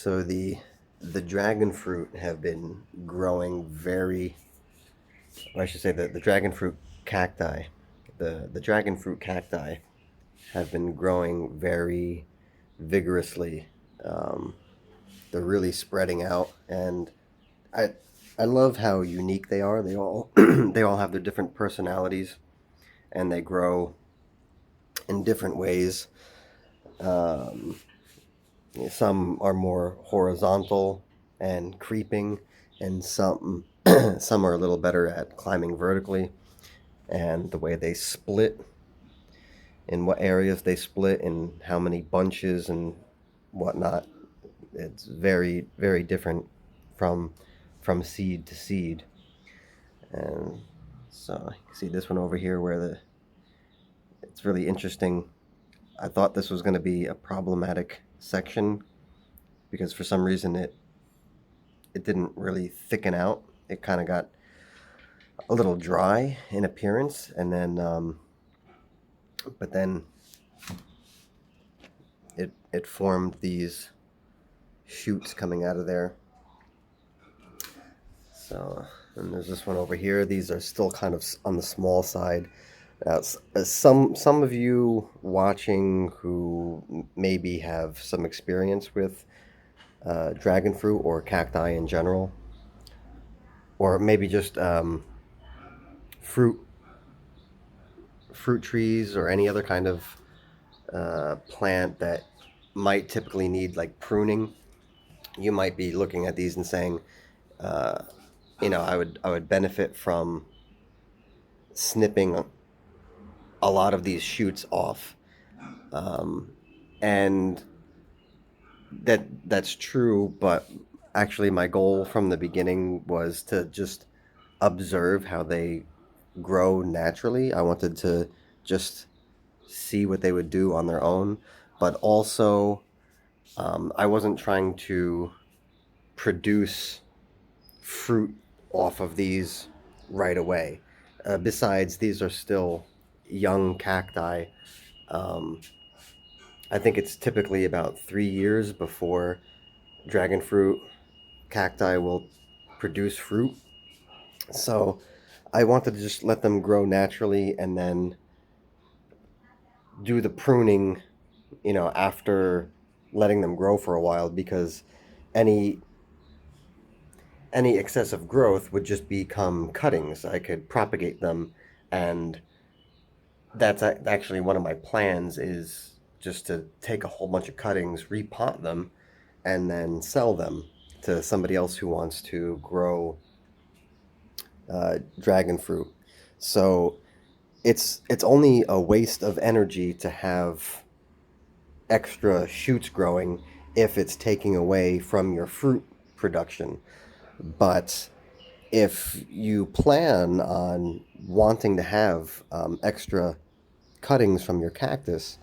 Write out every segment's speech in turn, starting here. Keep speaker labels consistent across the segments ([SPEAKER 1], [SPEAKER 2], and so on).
[SPEAKER 1] So the dragon fruit have been growing or I should say the dragon fruit cacti, the dragon fruit cacti have been growing very vigorously. Um, they're really spreading out, and I I love how unique they are. They all they all have their different personalities, and they grow in different ways. Um, some are more horizontal and creeping, and some are a little better at climbing vertically. And the way they split, in what areas they split, and how many bunches and whatnot, it's very different from seed to seed. And so you can see this one over here where the it's really interesting. I thought this was going to be a problematic section because for some reason it didn't really thicken out. It kind of got a little dry in appearance, and then but then it formed these shoots coming out of there. So, and there's this one over here. These are still kind of on the small side. Some of you watching who maybe have some experience with dragon fruit or cacti in general, or maybe just fruit fruit trees or any other kind of plant that might typically need like pruning, you might be looking at these and saying, uh, I would benefit from snipping a lot of these shoots off, um, and that's true. But actually, my goal from the beginning was to just observe how they grow naturally. I wanted to just see what they would do on their own, but also I wasn't trying to produce fruit off of these right away. Besides, these are still young cacti. Um, I think it's typically about 3 years before dragon fruit cacti will produce fruit. So I wanted to just let them grow naturally and then do the pruning, after letting them grow for a while because any any excessive growth would just become cuttings. I could propagate them, and that's actually one of my plans is just to take a whole bunch of cuttings, repot them, and then sell them to somebody else who wants to grow dragon fruit. So it's only a waste of energy to have extra shoots growing if it's taking away from your fruit production. But if you plan on wanting to have extra cuttings from your cactus,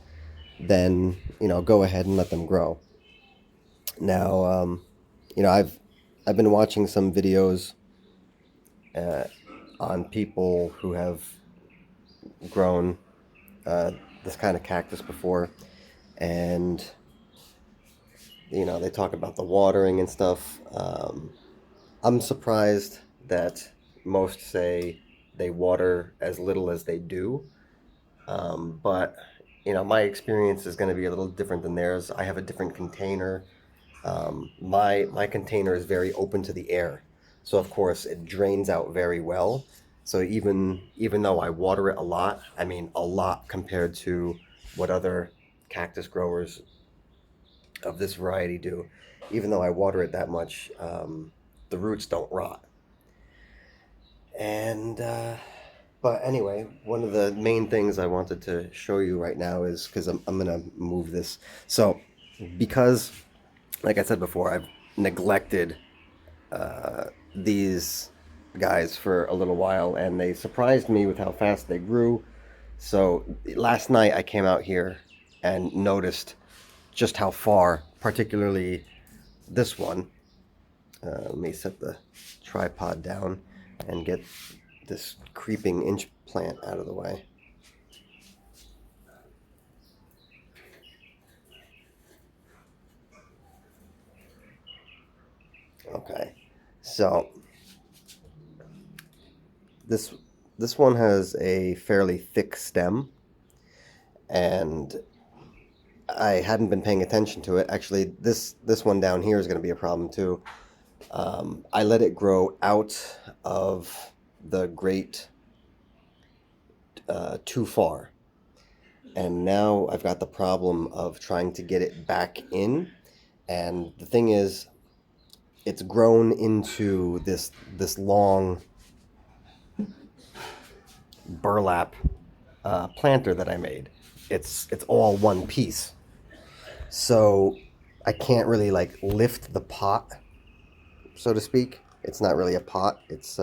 [SPEAKER 1] then go ahead and let them grow. Now, I've been watching some videos uh, on people who have grown uh, this kind of cactus before, and they talk about the watering and stuff. I'm surprised that most say they water as little as they do. But my experience is going to be a little different than theirs. I have a different container. My container is very open to the air, so of course it drains out very well. So even though I water it a lot, I mean a lot compared to what other cactus growers of this variety do, even though I water it that much, the roots don't rot. And but anyway, one of the main things I wanted to show you right now is because I'm gonna move this. So because, like I said before, I've neglected these guys for a little while, and they surprised me with how fast they grew. So last night I came out here and noticed just how far, particularly this one. Let me set the tripod down and get this creeping inch plant out of the way. Okay, so this this one has a fairly thick stem, and I hadn't been paying attention to it. Actually, this one down here is going to be a problem too. I let it grow out of the grate too far, and now I've got the problem of trying to get it back in. And the thing is, it's grown into this long burlap planter that I made. It's all one piece, so I can't really like lift the pot, so to speak. It's not really a pot. It's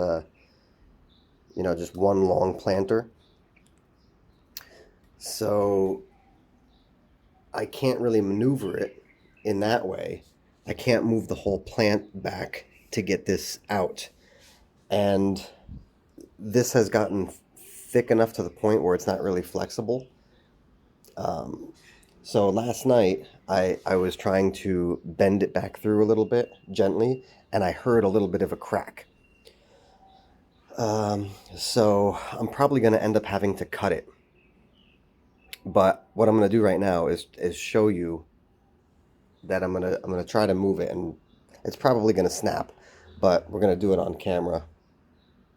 [SPEAKER 1] just one long planter. So I can't really maneuver it in that way. I can't move the whole plant back to get this out. And this has gotten thick enough to the point where it's not really flexible. So last night I was trying to bend it back through a little bit gently, and I heard a little bit of a crack. So I'm probably going to end up having to cut it. But what I'm going to do right now is show you that I'm gonna try to move it, and it's probably gonna snap, but we're gonna do it on camera.